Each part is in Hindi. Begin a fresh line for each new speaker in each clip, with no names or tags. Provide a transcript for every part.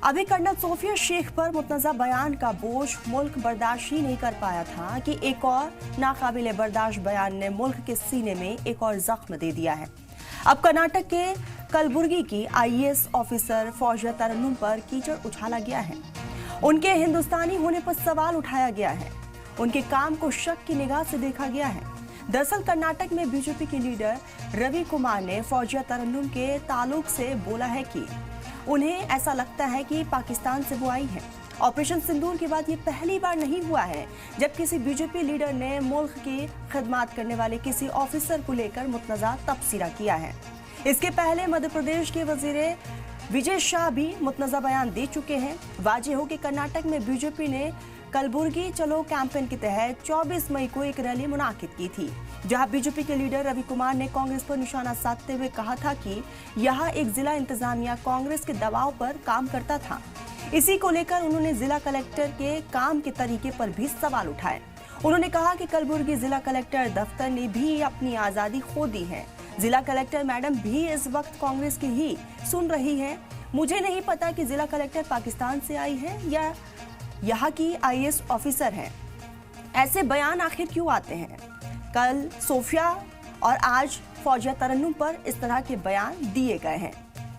अभी कर्नल सोफिया शेख पर मुतनज़ा बयान का बोझ मुल्क बर्दाश्त ही नहीं कर पाया था कि एक और नाकाबिले बर्दाश्त बयान ने मुल्क के सीने में एक और जख्म दे दिया है। अब कर्नाटक के कलबुर्गी की आईएएस ऑफिसर फौजिया तरन्नुम पर कीचड़ उछाला गया है। उनके हिंदुस्तानी होने पर सवाल उठाया गया है। उनके काम को शक की निगाह से देखा गया है। दरअसल कर्नाटक में बीजेपी के लीडर रवि कुमार ने फौजिया तरन्नुम के ताल्लुक से बोला है कि उन्हें ऐसा लगता है कि पाकिस्तान से वो आई है। ऑपरेशन सिंदूर के बाद ये पहली बार नहीं हुआ है जब किसी बीजेपी लीडर ने मुल्क की खिदमत करने वाले किसी ऑफिसर को लेकर मुतनज़ा तबसरा किया है। इसके पहले मध्य प्रदेश के वजीर विजय शाह भी मुतनज़ा बयान दे चुके हैं। वाज़ेह हो कि कर्नाटक में बीजेपी ने कलबुर्गी चलो कैंपेन के तहत 24 मई को एक रैली मुनाकिद की थी, जहां बीजेपी के लीडर रवि कुमार ने कांग्रेस पर निशाना साधते हुए कहा था कि यहां एक जिला इंतजामिया कांग्रेस के दबाव पर काम करता था। इसी को लेकर उन्होंने जिला कलेक्टर के काम के तरीके पर भी सवाल उठाए। उन्होंने कहा कि कलबुर्गी जिला कलेक्टर दफ्तर ने भी अपनी आजादी खो दी है। जिला कलेक्टर मैडम भी इस वक्त कांग्रेस की ही सुन रही है। मुझे नहीं पता कि जिला कलेक्टर पाकिस्तान से आई है या यहाँ की आईएएस ऑफिसर है। ऐसे बयान आखिर क्यों आते हैं? कल सोफिया और आज फौजिया तरन्नुम पर इस तरह के बयान दिए गए हैं।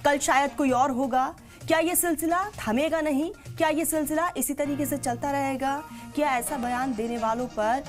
कल शायद कोई और होगा। क्या ये सिलसिला थमेगा नहीं? क्या ये सिलसिला इसी तरीके से चलता रहेगा? क्या ऐसा बयान देने वालों पर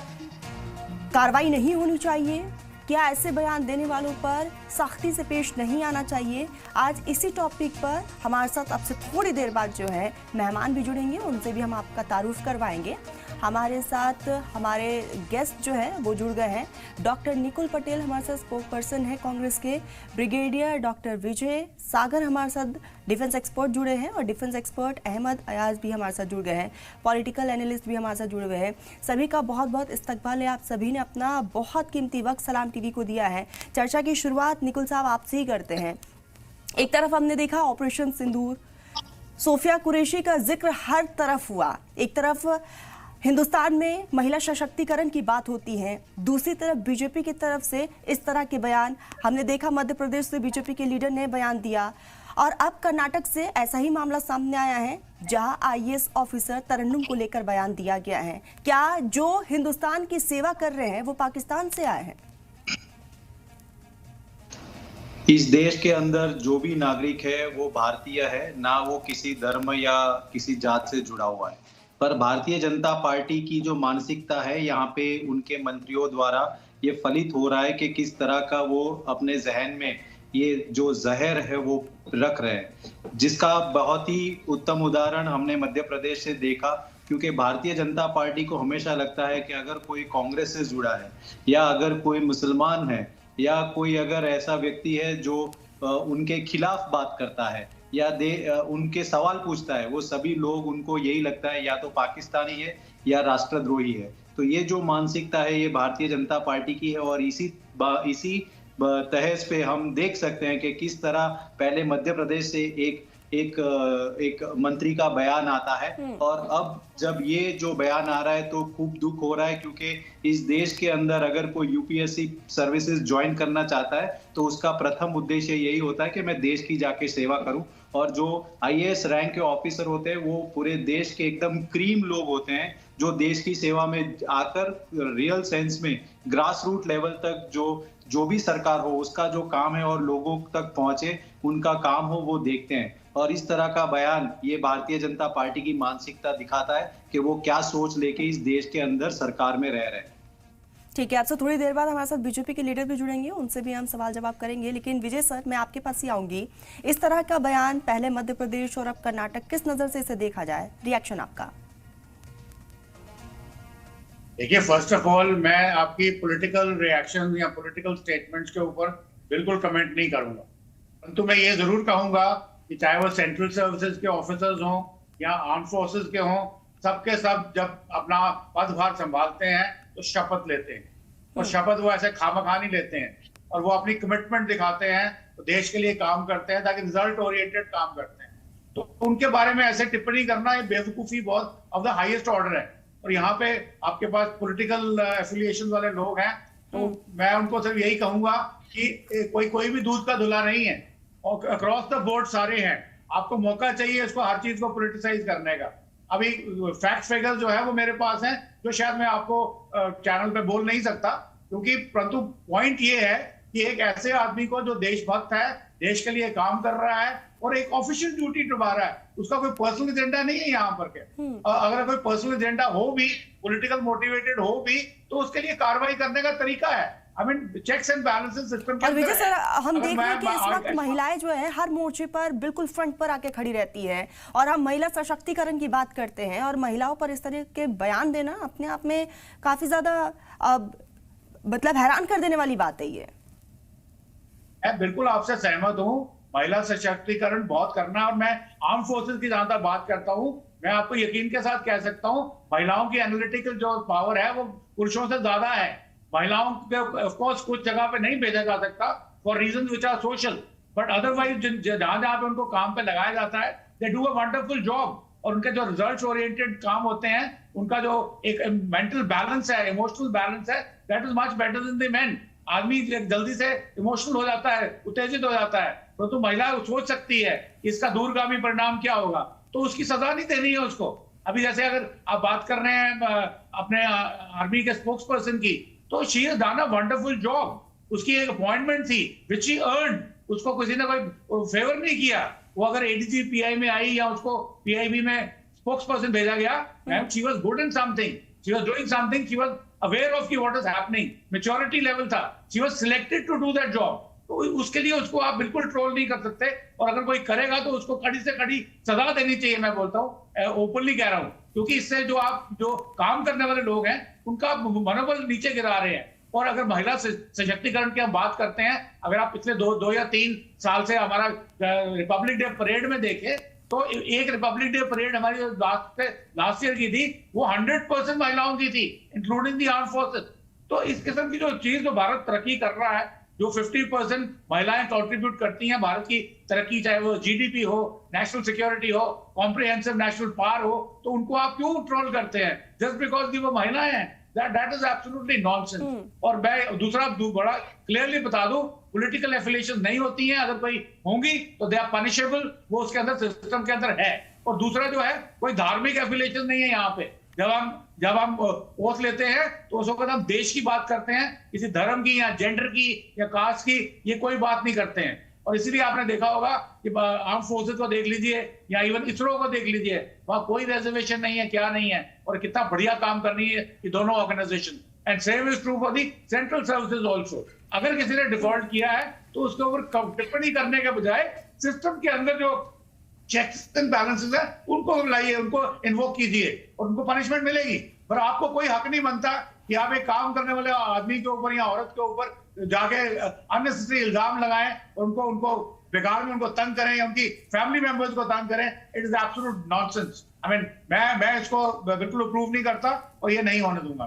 कार्रवाई नहीं होनी चाहिए? क्या ऐसे बयान देने वालों पर सख्ती से पेश नहीं आना चाहिए? आज इसी टॉपिक पर हमारे साथ अब से थोड़ी देर बाद जो है मेहमान भी जुड़ेंगे, उनसे भी हम आपका तारुफ करवाएंगे। हमारे साथ हमारे गेस्ट जो है वो जुड़ गए हैं। डॉक्टर निकुल पटेल हमारे साथ स्पोक पर्सन है कांग्रेस के। ब्रिगेडियर डॉक्टर विजय सागर हमारे साथ डिफेंस एक्सपर्ट जुड़े हैं और डिफेंस एक्सपर्ट अहमद अयाज भी हमारे साथ जुड़ गए हैं। पॉलिटिकल एनालिस्ट भी हमारे साथ जुड़े हुए हैं। सभी का बहुत बहुत इस्तकबाल है। आप सभी ने अपना बहुत कीमती वक्त सलाम टीवी को दिया है। चर्चा की शुरुआत निकुल साहब आपसे ही करते हैं। एक तरफ हमने देखा ऑपरेशन सिंदूर, सोफिया कुरैशी का जिक्र हर तरफ हुआ। एक तरफ हिंदुस्तान में महिला सशक्तिकरण की बात होती है, दूसरी तरफ बीजेपी की तरफ से इस तरह के बयान हमने देखा। मध्य प्रदेश से बीजेपी के लीडर ने बयान दिया और अब कर्नाटक से ऐसा ही मामला सामने आया है जहां आईएएस ऑफिसर तरन्नुम को लेकर बयान दिया गया है। क्या जो हिंदुस्तान की सेवा कर रहे हैं वो पाकिस्तान से आए हैं?
इस देश के अंदर जो भी नागरिक है वो भारतीय है, ना वो किसी धर्म या किसी जात से जुड़ा हुआ है। पर भारतीय जनता पार्टी की जो मानसिकता है यहाँ पे उनके मंत्रियों द्वारा ये फलित हो रहा है कि किस तरह का वो अपने जहन में ये जो जहर है वो रख रहे हैं, जिसका बहुत ही उत्तम उदाहरण हमने मध्य प्रदेश से देखा। क्योंकि भारतीय जनता पार्टी को हमेशा लगता है कि अगर कोई कांग्रेस से जुड़ा है या अगर कोई मुसलमान है या कोई अगर ऐसा व्यक्ति है जो उनके खिलाफ बात करता है या उनके सवाल पूछता है, वो सभी लोग उनको यही लगता है या तो पाकिस्तानी है या राष्ट्रद्रोही है। तो ये जो मानसिकता है ये भारतीय जनता पार्टी की है और इसी तहस पे हम देख सकते हैं कि किस तरह पहले मध्य प्रदेश से एक मंत्री का बयान आता है और अब जब ये जो बयान आ रहा है तो खूब दुख हो रहा है। क्योंकि इस देश के अंदर अगर कोई यूपीएससी सर्विसेज ज्वाइन करना चाहता है तो उसका प्रथम उद्देश्य यही होता है कि मैं देश की जाके सेवा करूं। और जो आईएएस रैंक के ऑफिसर होते हैं वो पूरे देश के एकदम क्रीम लोग होते हैं जो देश की सेवा में आकर रियल सेंस में ग्रास रूट लेवल तक जो भी सरकार हो उसका जो काम है और लोगों तक पहुंचे उनका काम हो वो देखते हैं। और इस तरह का बयान ये भारतीय जनता पार्टी की मानसिकता दिखाता है कि वो क्या सोच लेके इस देश के अंदर सरकार में रह रहे हैं।
ठीक है, आपसे थोड़ी देर बाद हमारे साथ बीजेपी के लीडर भी जुड़ेंगे, उनसे भी हम सवाल जवाब करेंगे। लेकिन विजय सर, मैं आपके पास ही आऊंगी। इस तरह का बयान पहले मध्य प्रदेश और अब कर्नाटक, किस नजर से इसे देखा जाए? रिएक्शन आपका।
देखिए, फर्स्ट ऑफ ऑल मैं आपकी पॉलिटिकल रिएक्शन या पॉलिटिकल स्टेटमेंट्स के ऊपर बिल्कुल कमेंट नहीं करूंगा, परंतु मैं ये जरूर कहूंगा कि चाहे वो सेंट्रल सर्विसेज के ऑफिसर्स हों या आर्म फोर्सेस के हों, सबके सब जब अपना पदभार संभालते हैं तो शपथ लेते हैं और शपथ वो ऐसे खामखा नहीं लेते हैं और वो अपनी कमिटमेंट दिखाते हैं, तो देश के लिए काम करते हैं ताकि रिजल्ट ओरिएंटेड काम करते हैं। तो उनके बारे में ऐसे टिप्पणी करना ये बेवकूफी बहुत ऑफ द हाईएस्ट ऑर्डर है। और यहाँ पे आपके पास पॉलिटिकल एफिलिएशन वाले लोग हैं, तो मैं उनको सिर्फ यही कहूंगा कि कोई भी दूध का धुला नहीं है और अक्रॉस द बोर्ड सारे हैं। आपको मौका चाहिए इसको हर चीज को पॉलिटिसाइज करने का। अभी फैक्ट फिगर जो है वो मेरे पास है, जो शायद मैं आपको चैनल पे बोल नहीं सकता, क्योंकि परंतु पॉइंट ये है कि एक ऐसे आदमी को जो देशभक्त है, देश के लिए काम कर रहा है और एक ऑफिशियल ड्यूटी निभा रहा है, उसका कोई पर्सनल एजेंडा नहीं है यहाँ पर के। अगर कोई पर्सनल एजेंडा हो भी, पॉलिटिकल मोटिवेटेड हो भी, तो उसके लिए कार्रवाई करने का तरीका है। I mean checks and balances system.
और विजय सर, हम देख रहे हैं कि इस वक्त महिलाएं जो है हर मोर्चे पर बिल्कुल फ्रंट पर आके खड़ी रहती हैं, और हम महिला सशक्तिकरण की बात करते हैं, और महिलाओं पर इस तरह के बयान देना अपने आप में काफी ज्यादा मतलब हैरान कर देने वाली बात है ये।
मैं बिल्कुल आपसे सहमत हूँ, महिला सशक्तिकरण बहुत करना है। और मैं आर्म फोर्सेस की जहां तक बात करता हूँ, मैं आपको यकीन के साथ कह सकता हूँ, महिलाओं की एनालिटिकल जो पावर है वो पुरुषों से ज्यादा है। महिलाओं को ऑफ कोर्स कुछ जगह पे नहीं भेजा जा सकता for reasons which are social, but otherwise जहां जहां पे उनको काम पे लगाया जाता है, they do a wonderful job. और उनके जो रिजल्ट ओरिएंटेड काम होते हैं, उनका जो एक मेंटल बैलेंस है, इमोशनल बैलेंस है, that is much better than the main. आदमी जल्दी से इमोशनल हो जाता है, उत्तेजित हो जाता है, तो महिला सोच सकती है कि इसका दूरगामी परिणाम क्या होगा, तो उसकी सजा नहीं देनी है उसको। अभी जैसे अगर आप बात कर रहे हैं अपने आर्मी के स्पोक्स पर्सन की, तो she has done a wonderful job. उसकी एक अपॉइंटमेंट थी विच शी अर्न्ड, उसको किसी ने कोई फेवर नहीं किया। वो अगर एडीजी पीआई में आई या उसको पीआईबी में स्पोक्स पर्सन भेजा गया, ma'am she was good in something, she was doing something, she was aware of की what is happening, maturity level था, she was selected to do that job. तो उसके लिए उसको आप बिल्कुल ट्रोल नहीं कर सकते, और अगर कोई करेगा तो उसको कड़ी से कड़ी सजा देनी चाहिए। मैं बोलता हूँ, ओपनली कह रहा हूँ, क्योंकि इससे जो काम करने वाले लोग हैं उनका मनोबल नीचे गिरा रहे हैं। और अगर महिला सशक्तिकरण की हम बात करते हैं, अगर आप पिछले दो या 3 साल से हमारा रिपब्लिक डे परेड में देखें, तो एक रिपब्लिक डे परेड हमारी लास्ट ईयर की थी, वो 100% महिलाओं की थी, इंक्लूडिंग द आर्म फोर्सेस। तो इस किस्म की जो चीज जो भारत तरक्की कर रहा है, जो 50% महिलाएं कंट्रीब्यूट करती हैं भारत की तरक्की, चाहे वो जीडीपी हो, नेशनल सिक्योरिटी हो, कॉम्प्रिहेंसिव नेशनल पावर हो, तो उनको आप क्यों ट्रोल करते हैं जस्ट बिकॉज की वो महिलाएं हैं? That is absolutely nonsense. और मैं दूसरा बड़ा क्लियरली बता दूं, पॉलिटिकल एफिलिएशन नहीं होती हैं, अगर कोई होंगी तो दे आर पनिशेबल, वो उसके अंदर सिस्टम के अंदर है। और दूसरा जो है, कोई धार्मिक एफिलिएशन नहीं है यहाँ पे। जब हम ओथ लेते हैं तो उस वक्त हम देश की बात करते हैं, किसी धर्म की या जेंडर की या कास्ट की ये कोई बात नहीं करते हैं। और इसीलिए आपने देखा होगा कि आर्म फोर्सेस को देख लीजिए या इवन इसरो को देख लीजिए, वहां कोई रिजर्वेशन नहीं है, क्या नहीं है, और कितना बढ़िया काम कर रही है ये दोनों organisation. And same is true for the central services also. अगर किसी ने डिफॉल्ट किया है तो उसके ऊपर टिप्पणी करने के बजाय सिस्टम के अंदर जो चेक्स एंड बैलेंसेस है उनको लाइए, उनको इन्वोक कीजिए और उनको पनिशमेंट मिलेगी। पर आपको कोई हक नहीं बनता कि आप एक काम करने वाले आदमी के ऊपर या औरत के ऊपर जाके अननेसेसरी इल्जाम लगाएं और उनको बेकार में उनको तंग करें या उनकी फैमिली मेंबर्स को तंग करें। It is absolute nonsense. I mean मैं इसको बिल्कुल अप्रूव नहीं करता और ये नहीं होने दूंगा।